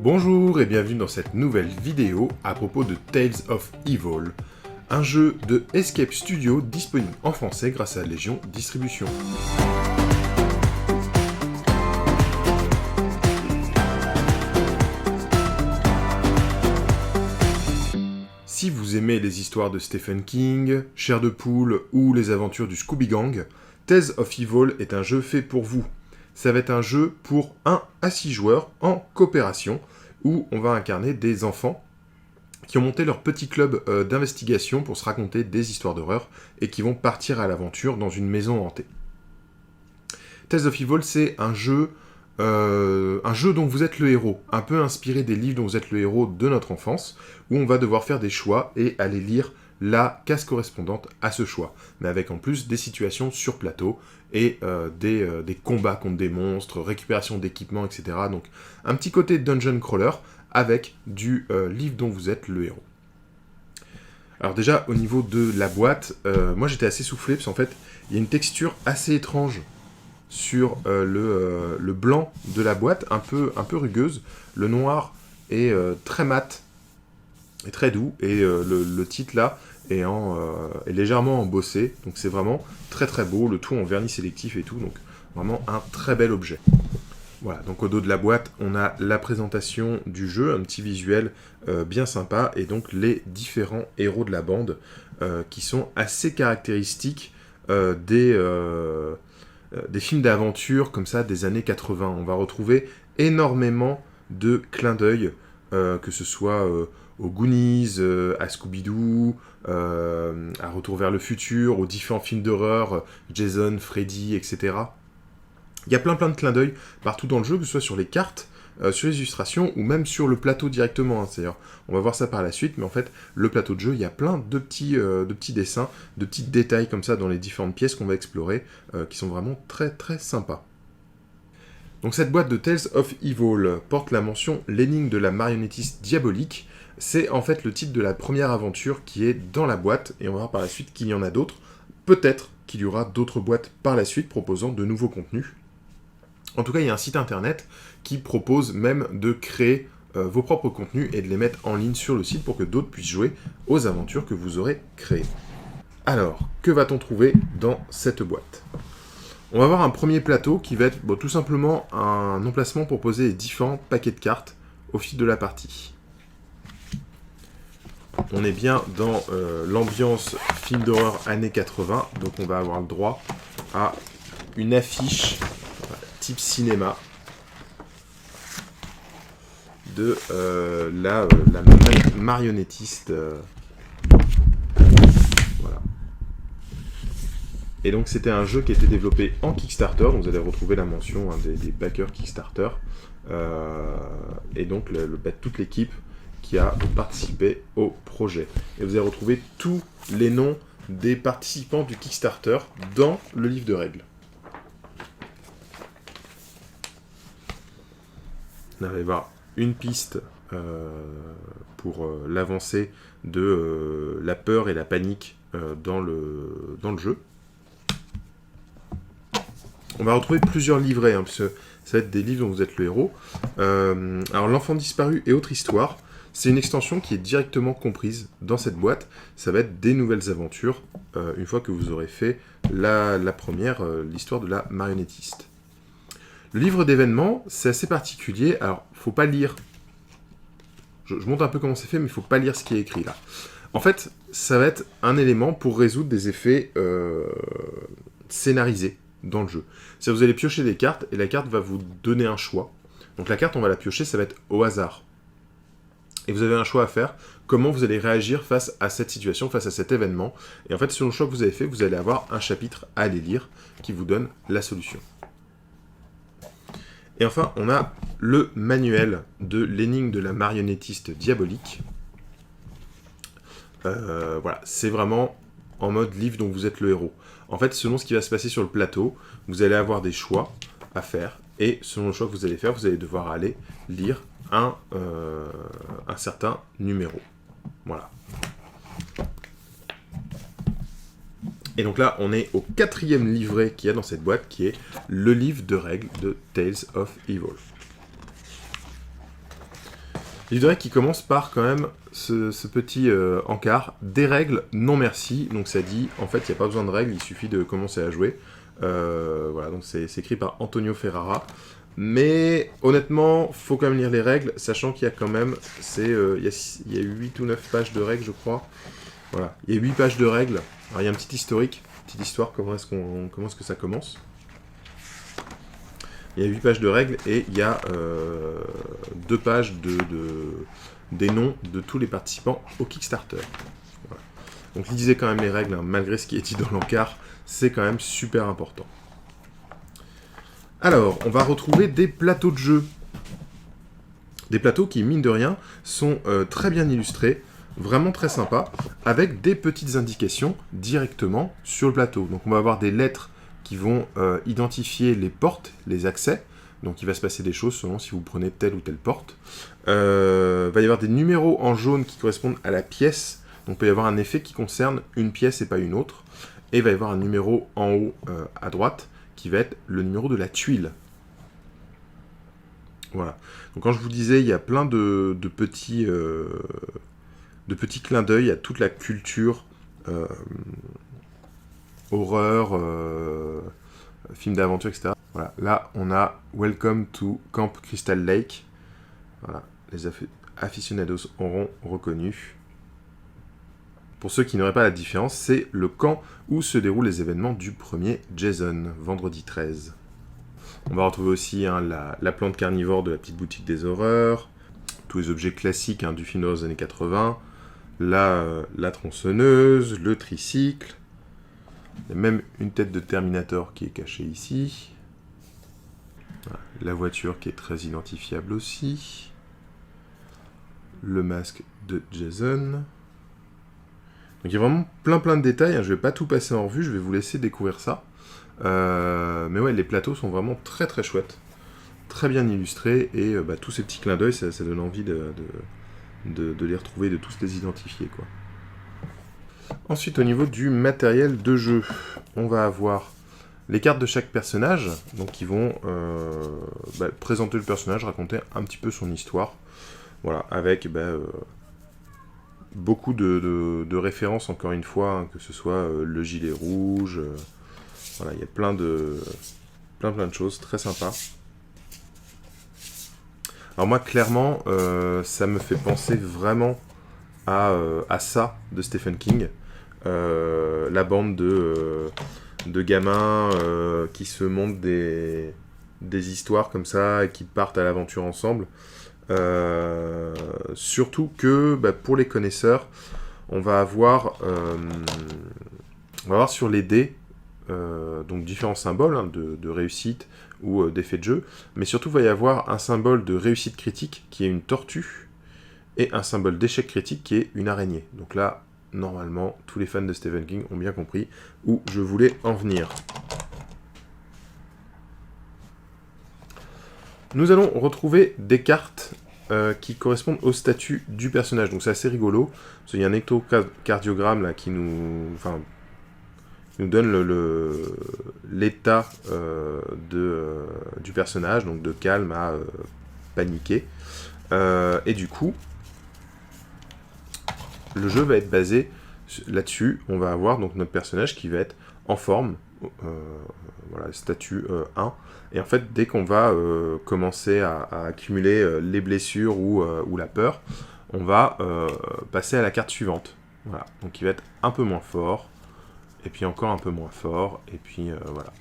Bonjour et bienvenue dans cette nouvelle vidéo à propos de Tales of Evil, un jeu de Escape Studio disponible en français grâce à Légion Distribution. Si vous aimez les histoires de Stephen King, Chair de Poule ou les aventures du Scooby Gang, Tales of Evil est un jeu fait pour vous. Ça va être un jeu pour 1 à 6 joueurs en coopération, où on va incarner des enfants qui ont monté leur petit club d'investigation pour se raconter des histoires d'horreur et qui vont partir à l'aventure dans une maison hantée. Tales of Evil, c'est un jeu dont vous êtes le héros, un peu inspiré des livres dont vous êtes le héros de notre enfance, où on va devoir faire des choix et aller lire la case correspondante à ce choix, mais avec en plus des situations sur plateau et des combats contre des monstres, récupération d'équipements, etc. Donc un petit côté dungeon crawler avec du livre dont vous êtes le héros. Alors déjà, au niveau de la boîte, moi j'étais assez soufflé, parce qu'en fait, il y a une texture assez étrange sur le blanc de la boîte, un peu rugueuse. Le noir est très mat et très doux, et le titre là est légèrement embossé, donc c'est vraiment très très beau, le tout en vernis sélectif et tout, donc vraiment un très bel objet. Voilà, donc au dos de la boîte, on a la présentation du jeu, un petit visuel bien sympa, et donc les différents héros de la bande qui sont assez caractéristiques des films d'aventure comme ça des années 80. On va retrouver énormément de clins d'œil, que ce soit aux Goonies, à Scooby-Doo, à Retour vers le futur, aux différents films d'horreur, Jason, Freddy, etc. Il y a plein de clins d'œil partout dans le jeu, que ce soit sur les cartes, sur les illustrations, ou même sur le plateau directement. C'est-à-dire, on va voir ça par la suite, mais en fait, le plateau de jeu, il y a plein de petits dessins, de petits détails comme ça dans les différentes pièces qu'on va explorer, qui sont vraiment très très sympas. Donc cette boîte de Tales of Evil porte la mention « L'énigme de la marionnettiste diabolique ». C'est en fait le titre de la première aventure qui est dans la boîte, et on va voir par la suite qu'il y en a d'autres. Peut-être qu'il y aura d'autres boîtes par la suite proposant de nouveaux contenus. En tout cas, il y a un site internet qui propose même de créer vos propres contenus et de les mettre en ligne sur le site pour que d'autres puissent jouer aux aventures que vous aurez créées. Alors, que va-t-on trouver dans cette boîte ? On va avoir un premier plateau qui va être tout simplement un emplacement pour poser les différents paquets de cartes au fil de la partie. On est bien dans l'ambiance film d'horreur années 80, donc on va avoir le droit à une affiche type cinéma de la marionnettiste. Voilà. Et donc c'était un jeu qui était développé en Kickstarter, donc vous allez retrouver la mention des backers Kickstarter, et donc toute l'équipe qui a participé au projet. Et vous allez retrouver tous les noms des participants du Kickstarter dans le livre de règles. On va y avoir une piste pour l'avancée de la peur et la panique dans le jeu. On va retrouver plusieurs livrets, parce que ça va être des livres dont vous êtes le héros. Alors, L'Enfant disparu et autres histoires, c'est une extension qui est directement comprise dans cette boîte. Ça va être des nouvelles aventures, une fois que vous aurez fait la première, l'histoire de la marionnettiste. Le livre d'événements, c'est assez particulier. Alors, faut pas lire. Je montre un peu comment c'est fait, mais il faut pas lire ce qui est écrit là. En fait, ça va être un élément pour résoudre des effets scénarisés dans le jeu. C'est-à-dire vous allez piocher des cartes et la carte va vous donner un choix. Donc la carte, on va la piocher, ça va être au hasard. Et vous avez un choix à faire, comment vous allez réagir face à cette situation, face à cet événement. Et en fait, selon le choix que vous avez fait, vous allez avoir un chapitre à aller lire qui vous donne la solution. Et enfin, on a le manuel de l'énigme de la marionnettiste diabolique. Voilà, c'est vraiment en mode livre dont vous êtes le héros. En fait, selon ce qui va se passer sur le plateau, vous allez avoir des choix à faire. Et selon le choix que vous allez faire, vous allez devoir aller lire un certain numéro. Voilà. Et donc là, on est au 4e livret qu'il y a dans cette boîte, qui est le livre de règles de Tales of Evil. Livre de règles qui commence par quand même ce petit encart. Des règles, non merci. Donc ça dit, en fait, il n'y a pas besoin de règles, il suffit de commencer à jouer. Voilà, donc c'est écrit par Antonio Ferrara. Mais honnêtement, faut quand même lire les règles, sachant qu'il y a quand même, il y a 8 ou 9 pages de règles, je crois. Voilà, il y a 8 pages de règles. Alors il y a un petit historique, petite histoire, comment est-ce que ça commence. Il y a 8 pages de règles et il y a 2 pages des noms de tous les participants au Kickstarter. Voilà. Donc lisez quand même les règles, hein, malgré ce qui est dit dans l'encart, c'est quand même super important. Alors, on va retrouver des plateaux de jeu. Des plateaux qui, mine de rien, sont très bien illustrés, vraiment très sympas, avec des petites indications directement sur le plateau. Donc on va avoir des lettres qui vont identifier les portes, les accès. Donc il va se passer des choses selon si vous prenez telle ou telle porte. Il va y avoir des numéros en jaune qui correspondent à la pièce. Donc il peut y avoir un effet qui concerne une pièce et pas une autre. Et il va y avoir un numéro en haut à droite qui va être le numéro de la tuile. Voilà. Donc quand je vous disais, il y a plein de petits clins d'œil à toute la culture horreur, film d'aventure, etc. Voilà. Là, on a Welcome to Camp Crystal Lake. Voilà. Les aficionados auront reconnu. Pour ceux qui n'auraient pas la différence, c'est le camp où se déroulent les événements du premier Jason, vendredi 13. On va retrouver aussi la plante carnivore de la petite boutique des horreurs, tous les objets classiques du film des années 80, la tronçonneuse, le tricycle, il y a même une tête de Terminator qui est cachée ici, voilà, la voiture qui est très identifiable aussi, le masque de Jason. Donc il y a vraiment plein de détails, je ne vais pas tout passer en revue, je vais vous laisser découvrir ça. Mais ouais, les plateaux sont vraiment très chouettes, très bien illustrés, et tous ces petits clins d'œil, ça donne envie de les retrouver, de tous les identifier, quoi. Ensuite, au niveau du matériel de jeu, on va avoir les cartes de chaque personnage, donc qui vont présenter le personnage, raconter un petit peu son histoire, voilà, avec beaucoup de références, encore une fois, que ce soit le gilet rouge, voilà, il y a plein de choses très sympas. Alors moi, clairement, ça me fait penser vraiment à ça de Stephen King. La bande de gamins qui se montrent des histoires comme ça et qui partent à l'aventure ensemble. Surtout que pour les connaisseurs, on va avoir sur les dés donc différents symboles de réussite ou d'effet de jeu, mais surtout il va y avoir un symbole de réussite critique qui est une tortue et un symbole d'échec critique qui est une araignée. Donc là, normalement, tous les fans de Stephen King ont bien compris où je voulais en venir. Nous allons retrouver des cartes qui correspondent au statut du personnage. Donc c'est assez rigolo, parce qu'il y a un électrocardiogramme là qui nous donne l'état du personnage, donc de calme à paniqué. Et du coup, le jeu va être basé là-dessus. On va avoir donc notre personnage qui va être en forme, voilà, statut 1. Et en fait, dès qu'on va commencer à accumuler les blessures ou la peur, on va passer à la carte suivante. Voilà. Donc il va être un peu moins fort, et puis encore un peu moins fort, et puis voilà.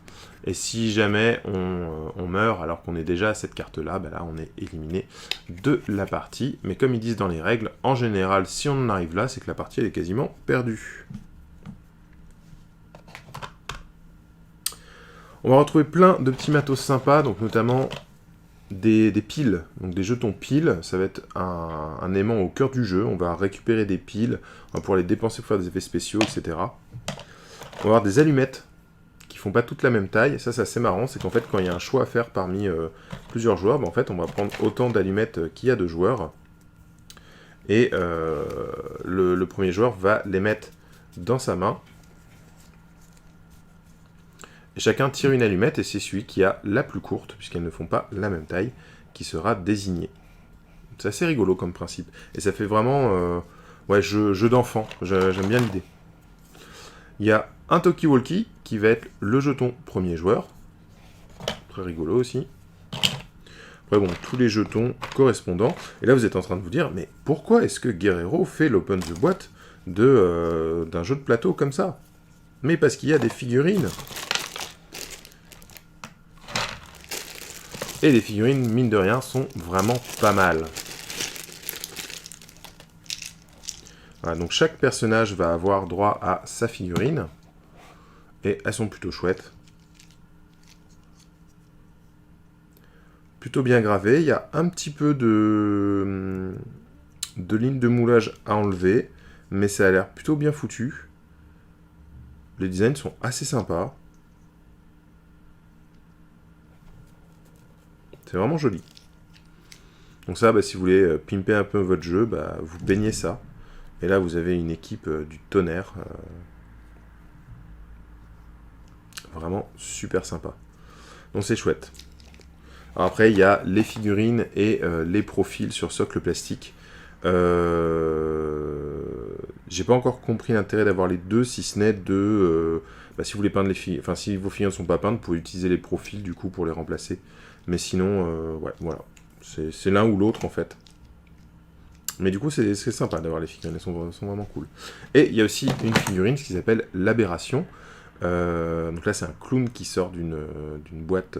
Et si jamais on meurt alors qu'on est déjà à cette carte-là, là on est éliminé de la partie. Mais comme ils disent dans les règles, en général, si on en arrive là, c'est que la partie elle est quasiment perdue. On va retrouver plein de petits matos sympas, donc notamment des piles, donc des jetons piles. Ça va être un aimant au cœur du jeu. On va récupérer des piles, on va pouvoir les dépenser pour faire des effets spéciaux, etc. On va avoir des allumettes qui font pas toute la même taille. Ça c'est assez marrant, c'est qu'en fait quand il y a un choix à faire parmi plusieurs joueurs, en fait on va prendre autant d'allumettes qu'il y a de joueurs. Et le premier joueur va les mettre dans sa main. Et chacun tire une allumette et c'est celui qui a la plus courte, puisqu'elles ne font pas la même taille, qui sera désigné. C'est assez rigolo comme principe. Et ça fait vraiment ouais, jeu d'enfant. J'aime bien l'idée. Il y a un Talkie-Walkie qui va être le jeton premier joueur. Très rigolo aussi. Après bon, tous les jetons correspondants. Et là, vous êtes en train de vous dire, mais pourquoi est-ce que Guerrero fait l'open the boîte d'un jeu de plateau comme ça? Mais parce qu'il y a des figurines. Et les figurines, mine de rien, sont vraiment pas mal. Voilà, donc chaque personnage va avoir droit à sa figurine. Et elles sont plutôt chouettes. Plutôt bien gravées. Il y a un petit peu de ligne de moulage à enlever. Mais ça a l'air plutôt bien foutu. Les designs sont assez sympas. C'est vraiment joli. Donc ça, si vous voulez pimper un peu votre jeu, vous baignez ça. Et là, vous avez une équipe du tonnerre. Vraiment super sympa. Donc c'est chouette. Alors après, il y a les figurines et les profils sur socle plastique. J'ai pas encore compris l'intérêt d'avoir les deux, si ce n'est de... si vous voulez peindre les figurines... Enfin, si vos figurines ne sont pas peintes, vous pouvez utiliser les profils, du coup, pour les remplacer. Mais sinon, ouais, voilà. C'est l'un ou l'autre, en fait. Mais du coup, c'est sympa d'avoir les figurines, elles sont vraiment cool. Et il y a aussi une figurine, ce qui s'appelle l'Aberration. Donc là, c'est un clown qui sort d'une boîte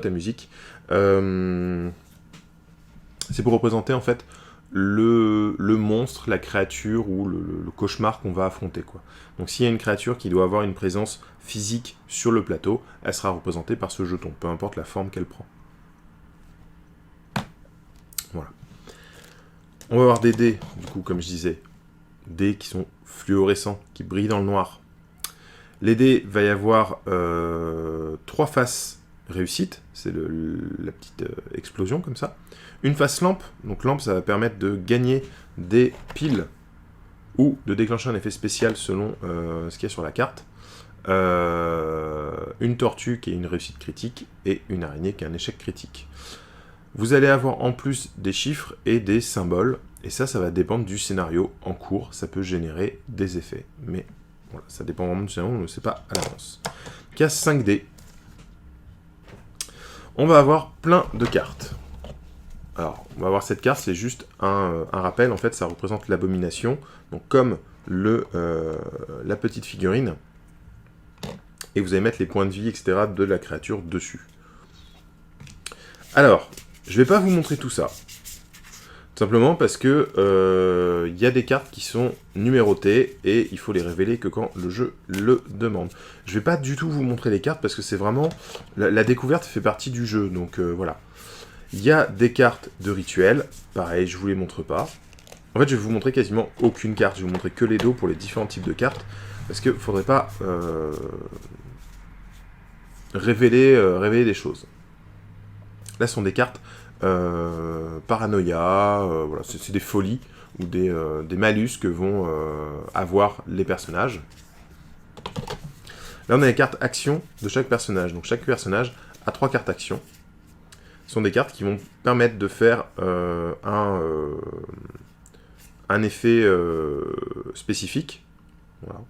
à musique. C'est pour représenter, en fait, le monstre, la créature ou le cauchemar qu'on va affronter, quoi. Donc s'il y a une créature qui doit avoir une présence physique sur le plateau, elle sera représentée par ce jeton, peu importe la forme qu'elle prend. Voilà. On va avoir des dés, du coup, comme je disais, dés qui sont fluorescents, qui brillent dans le noir. Les dés, va y avoir 3 faces réussites, c'est la petite explosion comme ça. Une face lampe, donc lampe, ça va permettre de gagner des piles ou de déclencher un effet spécial selon ce qu'il y a sur la carte. Une tortue qui est une réussite critique et une araignée qui est un échec critique. Vous allez avoir en plus des chiffres et des symboles, et ça va dépendre du scénario en cours, ça peut générer des effets, mais voilà, ça dépend vraiment du scénario, on ne le sait pas à l'avance. Case 5 dés. On va avoir plein de cartes. Alors, on va avoir cette carte, c'est juste un rappel, en fait, ça représente l'abomination, donc comme la petite figurine, et vous allez mettre les points de vie, etc., de la créature dessus. Alors, je vais pas vous montrer tout ça. Tout simplement parce que y a des cartes qui sont numérotées et il faut les révéler que quand le jeu le demande. Je vais pas du tout vous montrer les cartes parce que c'est vraiment... La découverte fait partie du jeu, donc voilà. Il y a des cartes de rituel. Pareil, je vous les montre pas. En fait, je vais vous montrer quasiment aucune carte. Je vais vous montrer que les dos pour les différents types de cartes. Parce qu'il faudrait pas révéler des choses. Là, ce sont des cartes paranoïa, voilà, c'est des folies ou des malus que vont avoir les personnages. Là, on a les cartes actions de chaque personnage. Donc, chaque personnage a 3 cartes actions. Ce sont des cartes qui vont permettre de faire un effet spécifique. Voilà.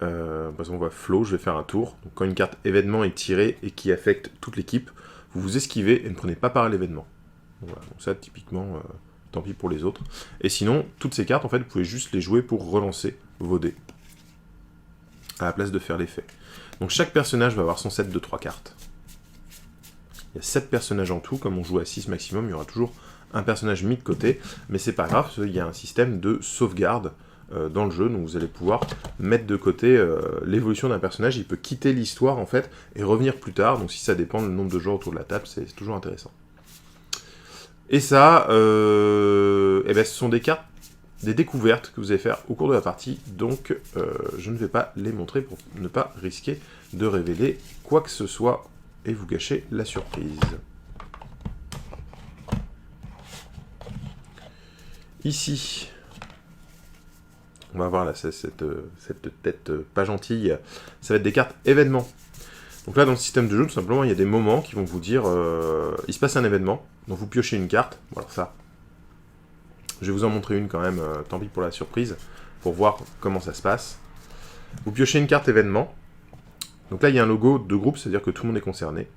Par exemple, on va flow, je vais faire un tour. Donc, quand une carte événement est tirée et qui affecte toute l'équipe, vous vous esquivez et ne prenez pas part à l'événement. Voilà. Donc ça, typiquement, tant pis pour les autres. Et sinon, toutes ces cartes, en fait, vous pouvez juste les jouer pour relancer vos dés, à la place de faire l'effet. Donc chaque personnage va avoir son set de 3 cartes. Il y a 7 personnages en tout, comme on joue à 6 maximum, il y aura toujours un personnage mis de côté, mais c'est pas grave, il y a un système de sauvegarde dans le jeu, donc vous allez pouvoir mettre de côté l'évolution d'un personnage, il peut quitter l'histoire en fait, et revenir plus tard, donc si ça dépend du nombre de joueurs autour de la table, c'est toujours intéressant. Et ça, ce sont des cartes, des découvertes que vous allez faire au cours de la partie, donc je ne vais pas les montrer pour ne pas risquer de révéler quoi que ce soit, et vous gâcher la surprise. Ici, on va voir là, cette tête pas gentille. Ça va être des cartes événements. Donc là, dans le système de jeu, tout simplement, il y a des moments qui vont vous dire il se passe un événement, donc vous piochez une carte. Bon, alors ça, je vais vous en montrer une quand même, tant pis pour la surprise, pour voir comment ça se passe. Vous piochez une carte événement. Donc là, il y a un logo de groupe, c'est-à-dire que tout le monde est concerné.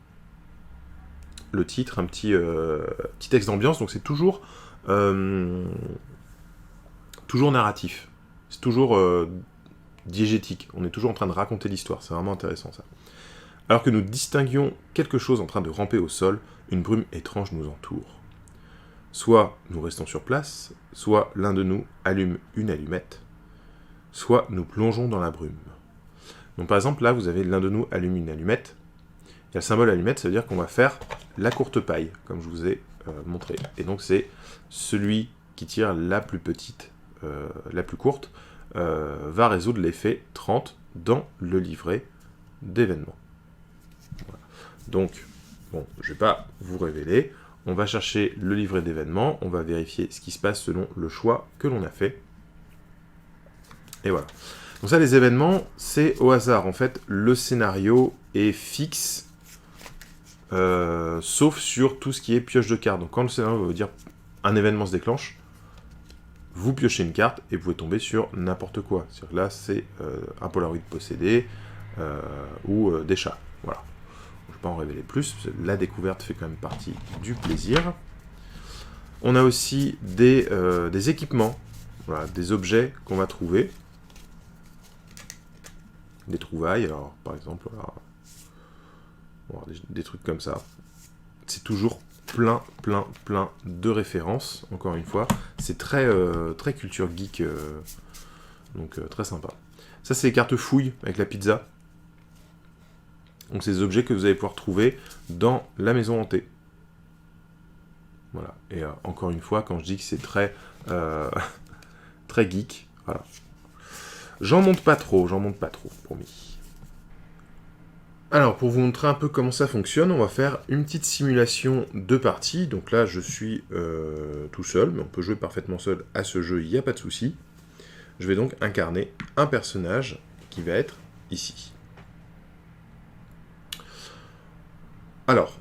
Le titre, un petit texte d'ambiance, donc c'est toujours narratif. C'est toujours diégétique. On est toujours en train de raconter l'histoire. C'est vraiment intéressant, ça. Alors que nous distinguions quelque chose en train de ramper au sol, une brume étrange nous entoure. Soit nous restons sur place, soit l'un de nous allume une allumette, soit nous plongeons dans la brume. Donc par exemple, là, vous avez l'un de nous allume une allumette. Il y a le symbole allumette, ça veut dire qu'on va faire la courte paille, comme je vous ai montré. Et donc c'est celui qui tire la plus petite, la plus courte, va résoudre l'effet 30 dans le livret d'événements. Voilà. Donc, bon, je ne vais pas vous révéler. On va chercher le livret d'événements, on va vérifier ce qui se passe selon le choix que l'on a fait. Et voilà. Donc ça, les événements, c'est au hasard. En fait, le scénario est fixe, sauf sur tout ce qui est pioche de cartes. Donc quand le scénario veut dire un événement se déclenche, vous piochez une carte et vous pouvez tomber sur n'importe quoi. C'est-à-dire que là, c'est un Polaroid possédé ou des chats. Voilà. Je ne vais pas en révéler plus, parce que la découverte fait quand même partie du plaisir. On a aussi des équipements, voilà, des objets qu'on va trouver. Des trouvailles, alors par exemple, voilà, des trucs comme ça. C'est toujours plein de références, encore une fois. C'est très culture geek, donc très sympa. Ça, c'est les cartes fouilles avec la pizza. Donc, c'est des objets que vous allez pouvoir trouver dans la maison hantée. Voilà. Et encore une fois, quand je dis que c'est très geek, voilà. J'en monte pas trop, promis. Alors, pour vous montrer un peu comment ça fonctionne, on va faire une petite simulation de partie. Donc là, je suis tout seul, mais on peut jouer parfaitement seul à ce jeu, il n'y a pas de souci. Je vais donc incarner un personnage qui va être ici. Alors,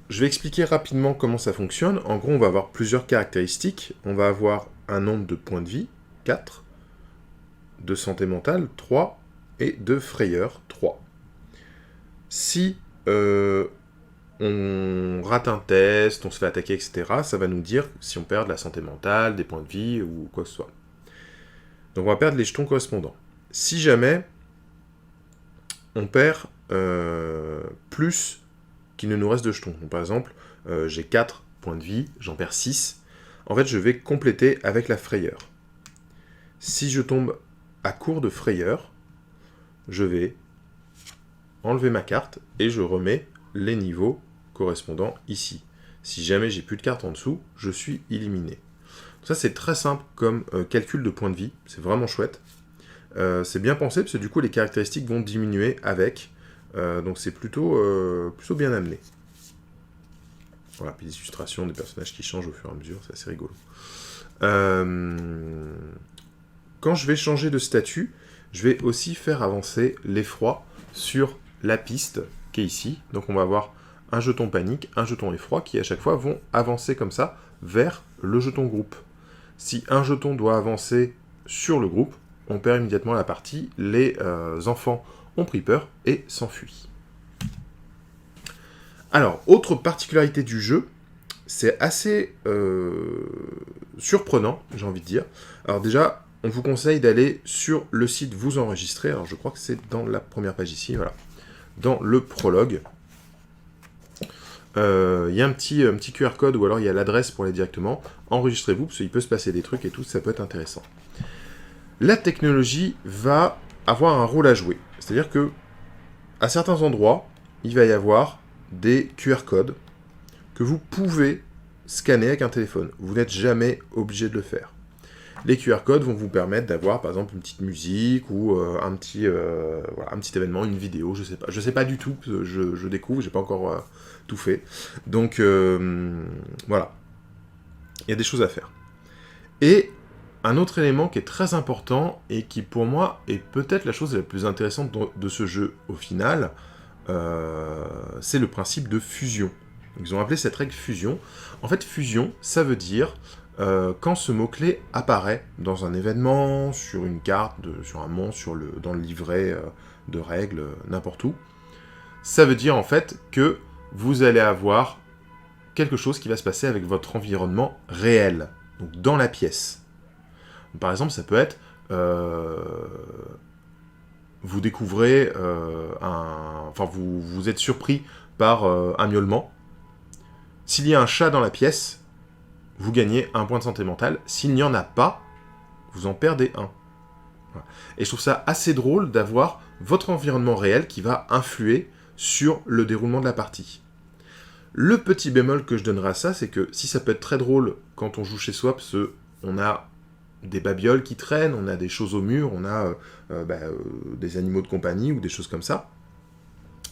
je vais expliquer rapidement comment ça fonctionne. En gros, on va avoir plusieurs caractéristiques. On va avoir un nombre de points de vie, 4, de santé mentale, 3, et de frayeur, 3. Si on rate un test, on se fait attaquer, etc., ça va nous dire si on perd de la santé mentale, des points de vie, ou quoi que ce soit. Donc on va perdre les jetons correspondants. Si jamais on perd plus qu'il ne nous reste de jetons, donc par exemple, j'ai 4 points de vie, j'en perds 6, en fait je vais compléter avec la frayeur. Si je tombe à court de frayeur, je vais enlever ma carte et je remets les niveaux correspondants ici. Si jamais j'ai plus de cartes en dessous, je suis éliminé. Ça, c'est très simple comme calcul de points de vie. C'est vraiment chouette. C'est bien pensé parce que du coup, les caractéristiques vont diminuer avec. Donc, c'est plutôt bien amené. Voilà, puis des illustrations des personnages qui changent au fur et à mesure. C'est assez rigolo. Quand je vais changer de statut, je vais aussi faire avancer l'effroi sur la piste qui est ici. Donc on va avoir un jeton panique, un jeton effroi qui à chaque fois vont avancer comme ça vers le jeton groupe. Si un jeton doit avancer sur le groupe, on perd immédiatement la partie. Les enfants ont pris peur et s'enfuient. Alors, autre particularité du jeu, c'est assez surprenant, j'ai envie de dire. Alors déjà, on vous conseille d'aller sur le site vous enregistrer. Alors je crois que c'est dans la première page ici, voilà. Dans le prologue. Il y a un petit QR code ou alors il y a l'adresse pour aller directement. Enregistrez-vous parce qu'il peut se passer des trucs et tout, ça peut être intéressant. La technologie va avoir un rôle à jouer. C'est-à-dire que à certains endroits, il va y avoir des QR codes que vous pouvez scanner avec un téléphone. Vous n'êtes jamais obligé de le faire. Les QR codes vont vous permettre d'avoir, par exemple, une petite musique ou un petit événement, une vidéo, je sais pas. Je sais pas du tout, je découvre, j'ai pas encore tout fait. Donc, voilà. Il y a des choses à faire. Et un autre élément qui est très important et qui, pour moi, est peut-être la chose la plus intéressante de ce jeu au final, c'est le principe de fusion. Donc, ils ont appelé cette règle fusion. En fait, fusion, ça veut dire quand ce mot-clé apparaît dans un événement, sur une carte, sur un monstre, dans le livret de règles, n'importe où, ça veut dire en fait que vous allez avoir quelque chose qui va se passer avec votre environnement réel, donc dans la pièce. Donc, par exemple, ça peut être vous découvrez vous êtes surpris par un miaulement. S'il y a un chat dans la pièce, vous gagnez un point de santé mentale. S'il n'y en a pas, vous en perdez un. Voilà. Et je trouve ça assez drôle d'avoir votre environnement réel qui va influer sur le déroulement de la partie. Le petit bémol que je donnerai à ça, c'est que si ça peut être très drôle quand on joue chez soi, parce qu'on a des babioles qui traînent, on a des choses au mur, on a des animaux de compagnie ou des choses comme ça.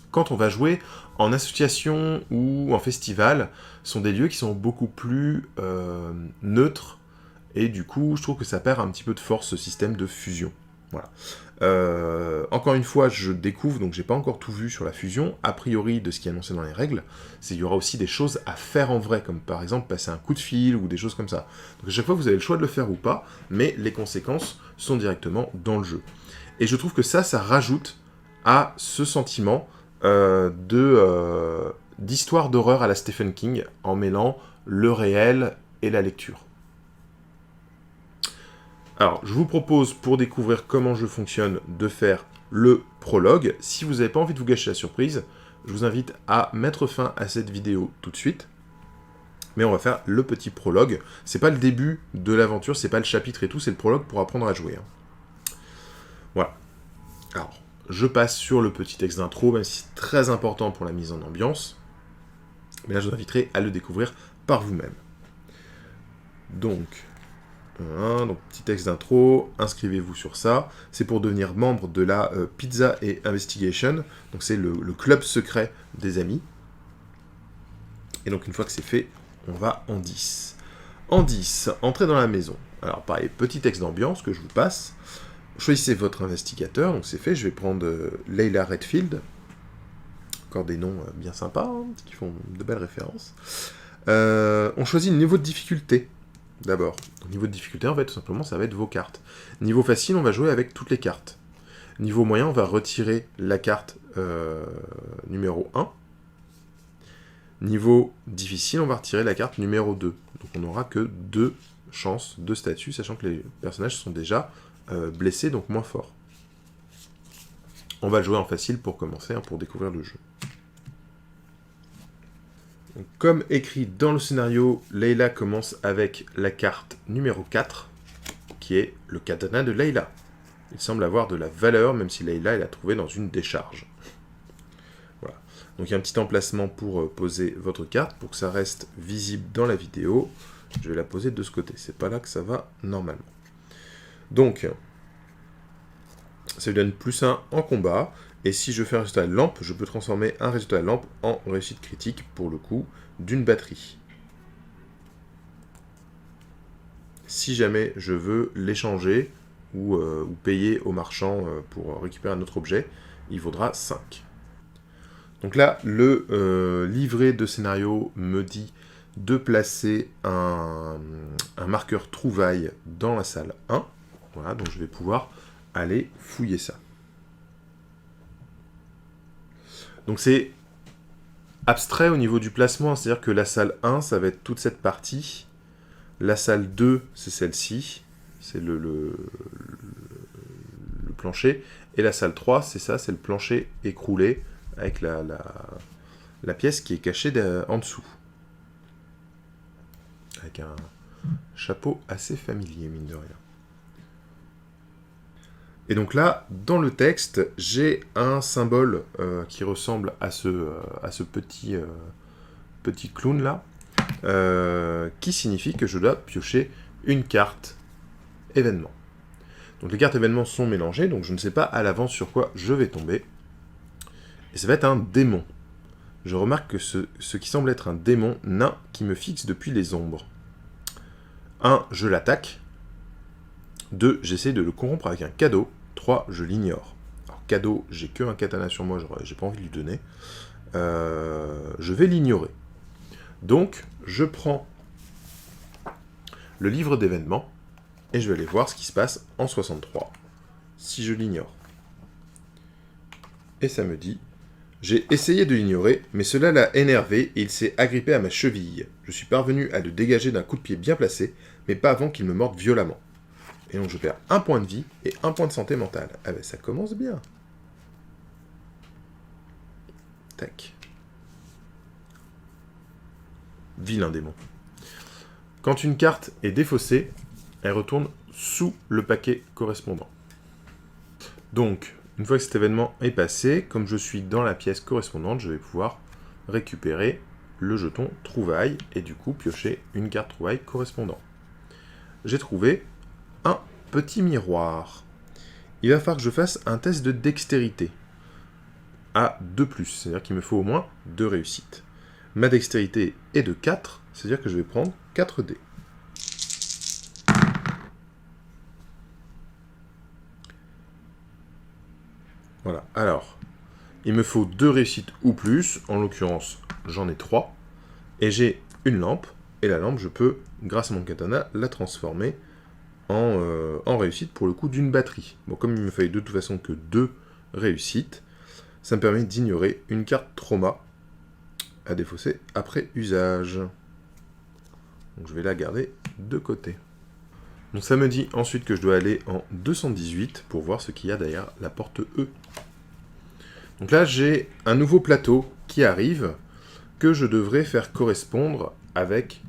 Quand on va jouer en association ou en festival, ce sont des lieux qui sont beaucoup plus neutres, et du coup, je trouve que ça perd un petit peu de force, ce système de fusion. Voilà. Encore une fois, je découvre, donc j'ai pas encore tout vu sur la fusion. A priori, de ce qui est annoncé dans les règles, c'est qu'il y aura aussi des choses à faire en vrai, comme par exemple passer un coup de fil ou des choses comme ça. Donc à chaque fois, vous avez le choix de le faire ou pas, mais les conséquences sont directement dans le jeu. Et je trouve que ça rajoute à ce sentiment d'histoire d'horreur à la Stephen King, en mêlant le réel et la lecture. Alors, je vous propose, pour découvrir comment je fonctionne, de faire le prologue. Si vous n'avez pas envie de vous gâcher la surprise, je vous invite à mettre fin à cette vidéo tout de suite. Mais on va faire le petit prologue. C'est pas le début de l'aventure, c'est pas le chapitre et tout, c'est le prologue pour apprendre à jouer. Voilà. Alors, je passe sur le petit texte d'intro, même si c'est très important pour la mise en ambiance. Mais là, je vous inviterai à le découvrir par vous-même. Donc, petit texte d'intro, inscrivez-vous sur ça. C'est pour devenir membre de la Pizza et Investigation. Donc c'est le club secret des amis. Et donc une fois que c'est fait, on va en 10. En 10, entrez dans la maison. Alors pareil, petit texte d'ambiance que je vous passe. Choisissez votre investigateur, donc c'est fait. Je vais prendre Layla Redfield. Encore des noms bien sympas, qui font de belles références. On choisit le niveau de difficulté. D'abord, au niveau de difficulté, en fait, tout simplement, ça va être vos cartes. Niveau facile, on va jouer avec toutes les cartes. Niveau moyen, on va retirer la carte numéro 1. Niveau difficile, on va retirer la carte numéro 2. Donc on n'aura que 2 chances, 2 statuts, sachant que les personnages sont déjà blessés, donc moins forts. On va le jouer en facile pour commencer, pour découvrir le jeu. Donc, comme écrit dans le scénario, Layla commence avec la carte numéro 4, qui est le katana de Layla. Il semble avoir de la valeur, même si Layla l'a trouvé dans une décharge. Voilà. Donc il y a un petit emplacement pour poser votre carte, pour que ça reste visible dans la vidéo. Je vais la poser de ce côté, c'est pas là que ça va normalement. Donc, ça lui donne +1 en combat. Et si je fais un résultat de lampe, je peux transformer un résultat de lampe en réussite critique, pour le coup, d'une batterie. Si jamais je veux l'échanger ou payer au marchand pour récupérer un autre objet, il vaudra 5. Donc là, le livret de scénario me dit de placer un marqueur trouvaille dans la salle 1. Voilà, donc je vais pouvoir aller fouiller ça. Donc c'est abstrait au niveau du placement, c'est-à-dire que la salle 1, ça va être toute cette partie. La salle 2, c'est celle-ci, c'est le plancher. Et la salle 3, c'est ça, c'est le plancher écroulé, avec la pièce qui est cachée en dessous. Avec un chapeau assez familier, mine de rien. Et donc là, dans le texte, j'ai un symbole qui ressemble à ce petit clown là, qui signifie que je dois piocher une carte événement. Donc les cartes événements sont mélangées, donc je ne sais pas à l'avance sur quoi je vais tomber. Et ça va être un démon. Je remarque que ce qui semble être un démon nain qui me fixe depuis les ombres. 1, je l'attaque. 2, j'essaie de le corrompre avec un cadeau. 3, je l'ignore. Alors, cadeau, j'ai que un katana sur moi, j'ai pas envie de lui donner. Je vais l'ignorer. Donc, je prends le livre d'événements, et je vais aller voir ce qui se passe en 63, si je l'ignore. Et ça me dit... J'ai essayé de l'ignorer, mais cela l'a énervé et il s'est agrippé à ma cheville. Je suis parvenu à le dégager d'un coup de pied bien placé, mais pas avant qu'il me morde violemment. Et donc je perds 1 point de vie et 1 point de santé mentale. Ah ben ça commence bien. Tac. Vilain démon. Quand une carte est défaussée, elle retourne sous le paquet correspondant. Donc, une fois que cet événement est passé, comme je suis dans la pièce correspondante, je vais pouvoir récupérer le jeton trouvaille et du coup piocher une carte trouvaille correspondant. J'ai trouvé un petit miroir. Il va falloir que je fasse un test de dextérité à 2+, c'est-à-dire qu'il me faut au moins 2 réussites. Ma dextérité est de 4, c'est-à-dire que je vais prendre 4 dés. Voilà, alors, il me faut 2 réussites ou plus, en l'occurrence, j'en ai 3, et j'ai une lampe, et la lampe, je peux, grâce à mon katana, la transformer en réussite pour le coup d'une batterie. Bon, comme il me fallait de toute façon que 2 réussites, ça me permet d'ignorer une carte trauma à défausser après usage. Donc je vais la garder de côté. Donc ça me dit ensuite que je dois aller en 218 pour voir ce qu'il y a derrière la porte E. Donc là, j'ai un nouveau plateau qui arrive que je devrais faire correspondre avec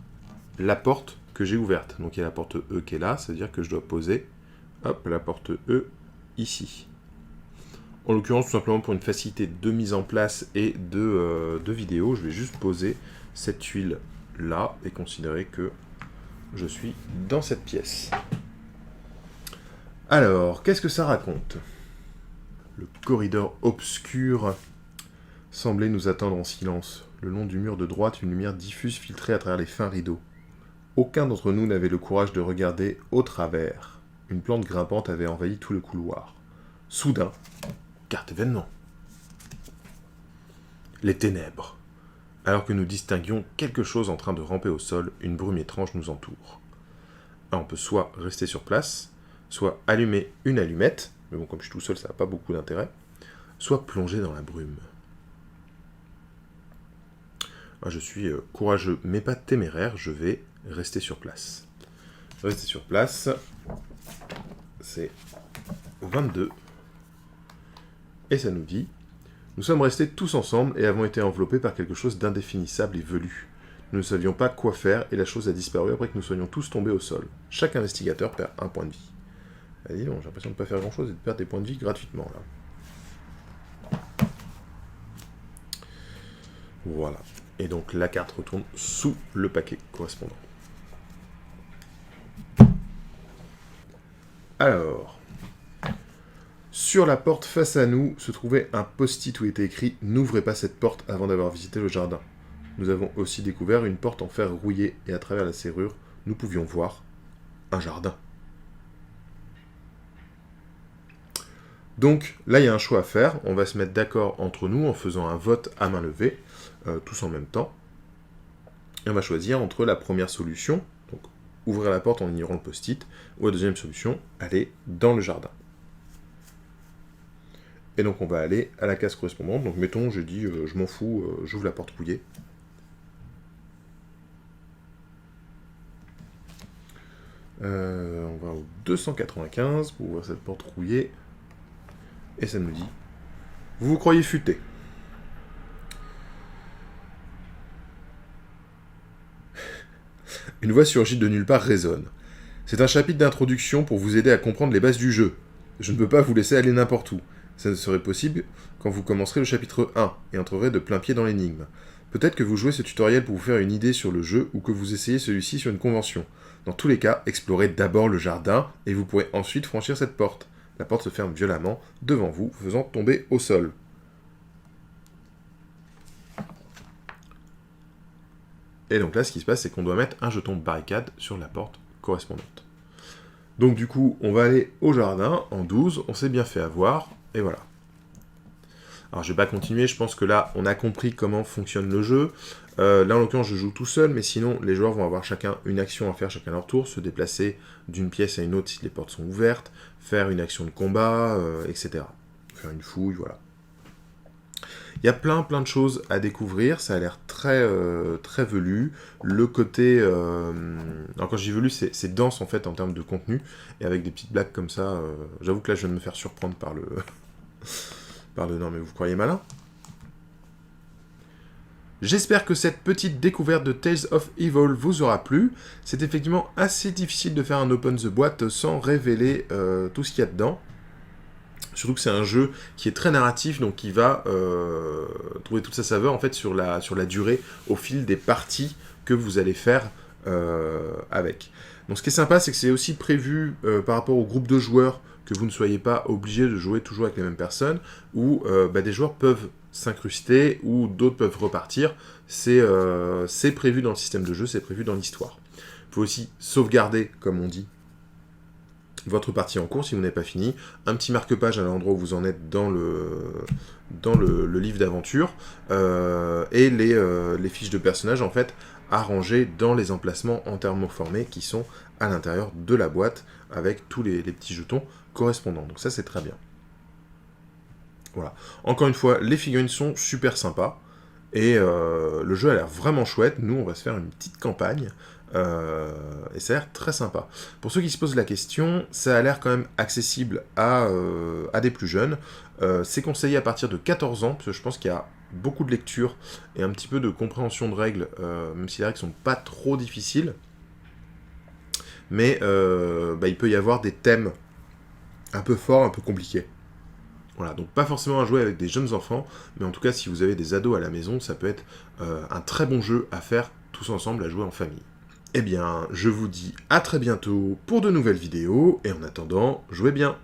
la porte que j'ai ouverte. Donc il y a la porte E qui est là, c'est-à-dire que je dois poser hop, la porte E ici. En l'occurrence, tout simplement pour une facilité de mise en place et de vidéo, je vais juste poser cette tuile là et considérer que je suis dans cette pièce. Alors, qu'est-ce que ça raconte? Le corridor obscur semblait nous attendre en silence. Le long du mur de droite, une lumière diffuse filtrait à travers les fins rideaux. Aucun d'entre nous n'avait le courage de regarder au travers. Une plante grimpante avait envahi tout le couloir. Soudain, carte événement. Les ténèbres. Alors que nous distinguions quelque chose en train de ramper au sol, une brume étrange nous entoure. On peut soit rester sur place, soit allumer une allumette, mais bon, comme je suis tout seul, ça n'a pas beaucoup d'intérêt, soit plonger dans la brume. Moi, je suis courageux, mais pas téméraire, je vais rester sur place. Rester sur place, c'est 22. Et ça nous dit... Nous sommes restés tous ensemble et avons été enveloppés par quelque chose d'indéfinissable et velu. Nous ne savions pas quoi faire et la chose a disparu après que nous soyons tous tombés au sol. Chaque investigateur perd 1 point de vie. Allez, bon, j'ai l'impression de ne pas faire grand chose et de perdre des points de vie gratuitement là. Voilà. Et donc la carte retourne sous le paquet correspondant. Alors... Sur la porte face à nous se trouvait un post-it où était écrit « N'ouvrez pas cette porte avant d'avoir visité le jardin ». Nous avons aussi découvert une porte en fer rouillé et à travers la serrure, nous pouvions voir un jardin. Donc là, il y a un choix à faire. On va se mettre d'accord entre nous en faisant un vote à main levée, tous en même temps. Et on va choisir entre la première solution, donc ouvrir la porte en ignorant le post-it, ou la deuxième solution, aller dans le jardin. Et donc on va aller à la case correspondante. Donc mettons, je dis, je m'en fous, j'ouvre la porte rouillée. On va au 295 pour ouvrir cette porte rouillée. Et ça nous dit, vous vous croyez futé. Une voix surgit de nulle part résonne. C'est un chapitre d'introduction pour vous aider à comprendre les bases du jeu. Je ne peux pas vous laisser aller n'importe où. Ça ne serait possible quand vous commencerez le chapitre 1 et entrerez de plein pied dans l'énigme. Peut-être que vous jouez ce tutoriel pour vous faire une idée sur le jeu ou que vous essayez celui-ci sur une convention. Dans tous les cas, explorez d'abord le jardin et vous pourrez ensuite franchir cette porte. La porte se ferme violemment devant vous, faisant tomber au sol. Et donc là, ce qui se passe, c'est qu'on doit mettre un jeton de barricade sur la porte correspondante. Donc du coup, on va aller au jardin en 12, on s'est bien fait avoir. Et voilà. Alors je vais pas continuer, je pense que là on a compris comment fonctionne le jeu. Là en l'occurrence je joue tout seul, mais sinon les joueurs vont avoir chacun une action à faire chacun à leur tour, se déplacer d'une pièce à une autre si les portes sont ouvertes, faire une action de combat, etc. Faire une fouille, voilà. Il y a plein de choses à découvrir, ça a l'air très velu. Le côté... alors quand je dis velu, c'est dense en fait en termes de contenu, et avec des petites blagues comme ça, j'avoue que là je viens de me faire surprendre par le... par le... Non mais vous croyez malin? J'espère que cette petite découverte de Tales of Evil vous aura plu. C'est effectivement assez difficile de faire un open the boîte sans révéler tout ce qu'il y a dedans. Surtout que c'est un jeu qui est très narratif, donc qui va trouver toute sa saveur en fait sur la durée, au fil des parties que vous allez faire avec. Donc ce qui est sympa, c'est que c'est aussi prévu par rapport au groupe de joueurs, que vous ne soyez pas obligé de jouer toujours avec les mêmes personnes, où des joueurs peuvent s'incruster, ou d'autres peuvent repartir. C'est prévu dans le système de jeu, c'est prévu dans l'histoire. Il faut aussi sauvegarder, comme on dit, votre partie en cours si vous n'avez pas fini, un petit marque-page à l'endroit où vous en êtes dans le livre d'aventure, et les fiches de personnages en fait arrangées dans les emplacements entièrement formés qui sont à l'intérieur de la boîte avec tous les petits jetons correspondants. Donc ça c'est très bien. Voilà. Encore une fois, les figurines sont super sympas et le jeu a l'air vraiment chouette. Nous on va se faire une petite campagne. Et ça a l'air très sympa. Pour ceux qui se posent la question, ça a l'air quand même accessible à des plus jeunes. C'est conseillé à partir de 14 ans, parce que je pense qu'il y a beaucoup de lecture et un petit peu de compréhension de règles, même si les règles sont pas trop difficiles. Mais il peut y avoir des thèmes un peu forts, un peu compliqués. Voilà, donc pas forcément à jouer avec des jeunes enfants, mais en tout cas si vous avez des ados à la maison, ça peut être un très bon jeu à faire tous ensemble, à jouer en famille. Eh bien, je vous dis à très bientôt pour de nouvelles vidéos, et en attendant, jouez bien!